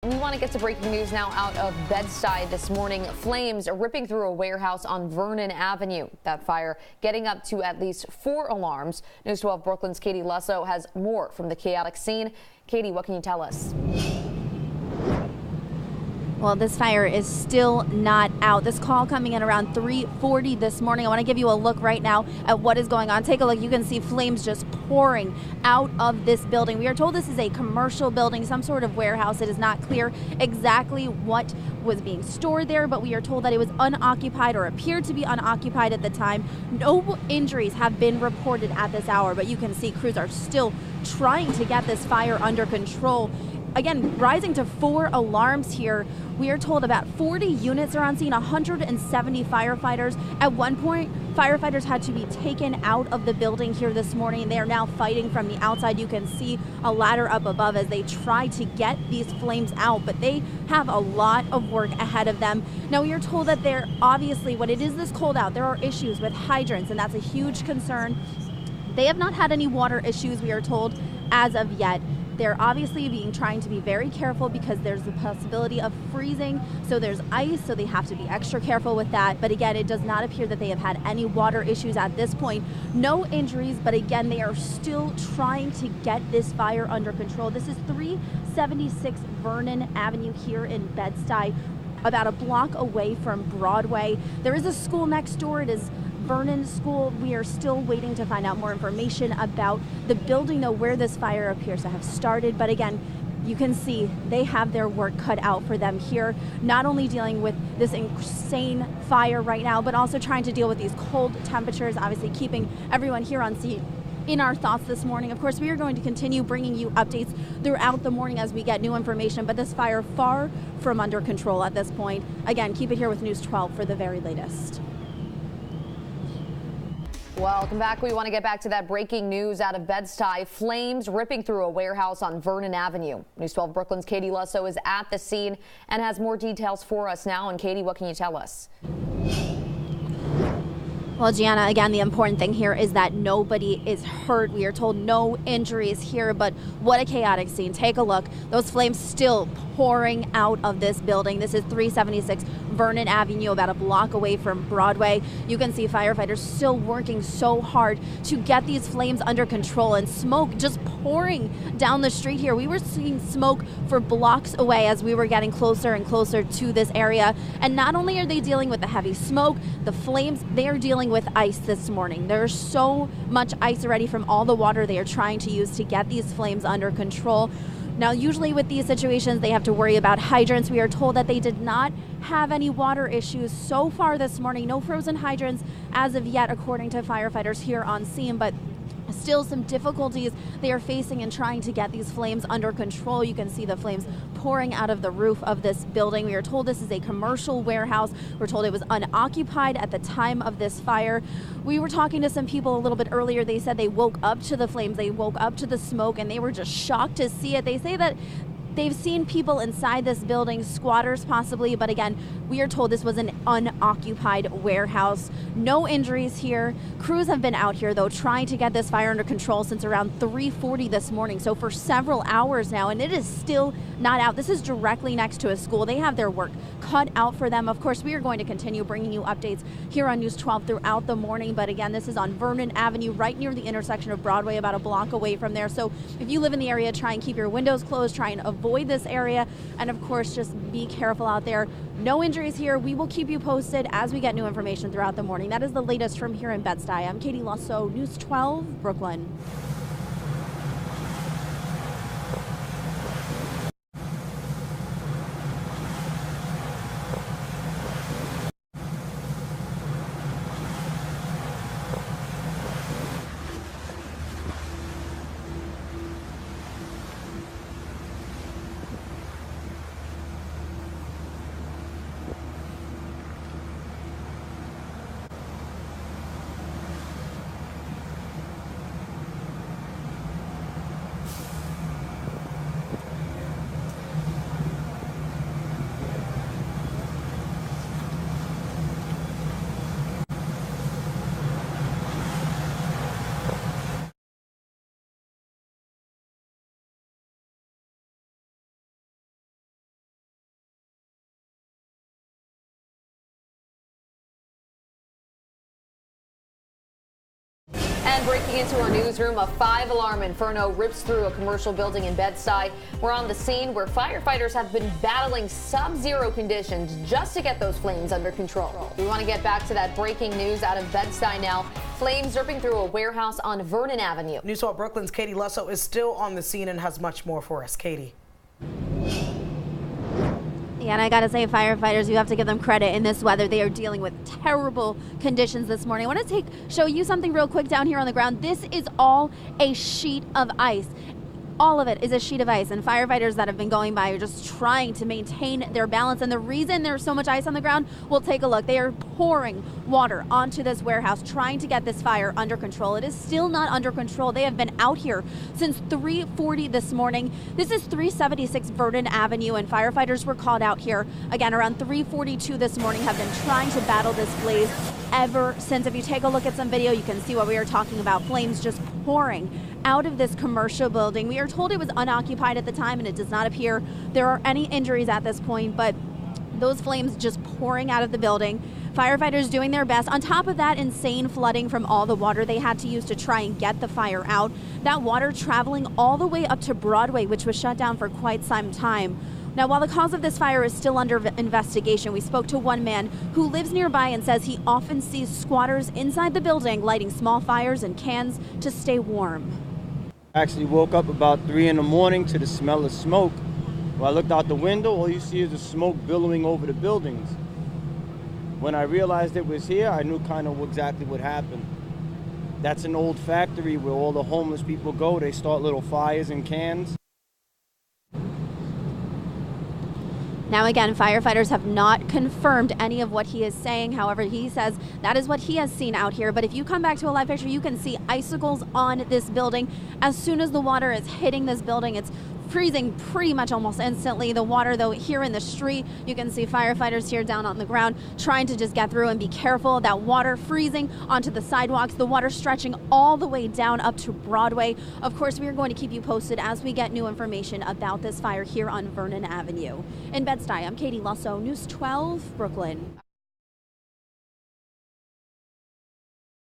We want to get to breaking news now out of Bed-Stuy this morning. Flames are ripping through a warehouse on Vernon Avenue. That fire getting up to at least 4 alarms. News 12 Brooklyn's Katie Lusso has more from the chaotic scene. Katie, what can you tell us? Well, this fire is still not out. This call coming in around 3:40 this morning. I want to give you a look right now at what is going on. Take a look. You can see flames just pouring out of this building. We are told this is a commercial building, some sort of warehouse. It is not clear exactly what was being stored there, but we are told that it was unoccupied or appeared to be unoccupied at the time. No injuries have been reported at this hour, but you can see crews are still trying to get this fire under control. Again, rising to 4 alarms here. We are told about 40 units are on scene, 170 firefighters. At one point, firefighters had to be taken out of the building here this morning. They are now fighting from the outside. You can see a ladder up above as they try to get these flames out, but they have a lot of work ahead of them. Now, we are told that they're obviously, when it is this cold out, there are issues with hydrants, and that's a huge concern. They have not had any water issues, we are told, as of yet. They're obviously trying to be very careful because there's the possibility of freezing. So there's ice, so they have to be extra careful with that. But again, it does not appear that they have had any water issues at this point. No injuries, but again, they are still trying to get this fire under control. This is 376 Vernon Avenue here in Bed-Stuy, about a block away from Broadway. There is a school next door. It is Vernon School. We are still waiting to find out more information about the building, though, where this fire appears to have started. But again, you can see they have their work cut out for them here, not only dealing with this insane fire right now, but also trying to deal with these cold temperatures, obviously keeping everyone here on scene in our thoughts this morning. Of course, we are going to continue bringing you updates throughout the morning as we get new information, but this fire far from under control at this point. Again, keep it here with News 12 for the very latest. Welcome back. We want to get back to that breaking news out of Bed-Stuy. Flames ripping through a warehouse on Vernon Avenue. News 12 Brooklyn's Katie Lusso is at the scene and has more details for us now. And Katie, what can you tell us? Well, Gianna, again, the important thing here is that nobody is hurt. We are told no injuries here, but what a chaotic scene. Take a look. Those flames still pouring out of this building. This is 376 Vernon Avenue, about a block away from Broadway. You can see firefighters still working so hard to get these flames under control, and smoke just pouring down the street here. We were seeing smoke for blocks away as we were getting closer and closer to this area. And not only are they dealing with the heavy smoke, the flames, they are dealing with ice this morning. There's so much ice already from all the water they are trying to use to get these flames under control. Now, usually with these situations, they have to worry about hydrants. We are told that they did not have any water issues so far this morning. No frozen hydrants as of yet, according to firefighters here on scene, but still some difficulties they are facing in trying to get these flames under control. You can see the flames pouring out of the roof of this building. We are told this is a commercial warehouse. We're told it was unoccupied at the time of this fire. We were talking to some people a little bit earlier. They said they woke up to the flames, they woke up to the smoke, and they were just shocked to see it. They say that they've seen people inside this building, squatters possibly, but again, we are told this was an unoccupied warehouse. No injuries here. Crews have been out here, though, trying to get this fire under control since around 3:40 this morning, so for several hours now, and it is still not out. This is directly next to a school. They have their work cut out for them. Of course, we are going to continue bringing you updates here on News 12 throughout the morning, but again, this is on Vernon Avenue, right near the intersection of Broadway, about a block away from there. So if you live in the area, try and keep your windows closed, try and avoid this area, and of course, just be careful out there. No injuries here. We will keep you posted as we get new information throughout the morning. That is the latest from here in Bed-Stuy. I'm Katie Lusso, News 12, Brooklyn. And breaking into our newsroom, a 5-alarm inferno rips through a commercial building in Bed-Stuy. We're on the scene where firefighters have been battling sub-zero conditions just to get those flames under control. We want to get back to that breaking news out of Bed-Stuy now. Flames ripping through a warehouse on Vernon Avenue. News 12 Brooklyn's Katie Lusso is still on the scene and has much more for us. Katie. Yeah, and I gotta say, firefighters, you have to give them credit in this weather. They are dealing with terrible conditions this morning. I want to show you something real quick down here on the ground. This is all a sheet of ice. All of it is a sheet of ice, and firefighters that have been going by are just trying to maintain their balance. And the reason there's so much ice on the ground, we'll take a look. They are pouring water onto this warehouse, trying to get this fire under control. It is still not under control. They have been out here since 3:40 this morning. This is 376 Vernon Avenue, and firefighters were called out here again around 3:42 this morning, have been trying to battle this blaze ever since. If you take a look at some video, you can see what we are talking about. Flames just pouring out of this commercial building. We are told it was unoccupied at the time, and it does not appear there are any injuries at this point, but those flames just pouring out of the building. Firefighters doing their best. On top of that, insane flooding from all the water they had to use to try and get the fire out. That water traveling all the way up to Broadway, which was shut down for quite some time. Now, while the cause of this fire is still under investigation, we spoke to one man who lives nearby and says he often sees squatters inside the building lighting small fires in cans to stay warm. I actually woke up about 3 in the morning to the smell of smoke. When I looked out the window, all you see is the smoke billowing over the buildings. When I realized it was here, I knew kind of exactly what happened. That's an old factory where all the homeless people go. They start little fires in cans. Now again, firefighters have not confirmed any of what he is saying. However, he says that is what he has seen out here. But if you come back to a live picture, you can see icicles on this building. As soon as the water is hitting this building, it's freezing pretty much almost instantly. The water, though, here in the street, you can see firefighters here down on the ground trying to just get through and be careful. That water freezing onto the sidewalks, the water stretching all the way down up to Broadway. Of course, we are going to keep you posted as we get new information about this fire here on Vernon Avenue. In Bed-Stuy, I'm Katie Lusso, News 12, Brooklyn.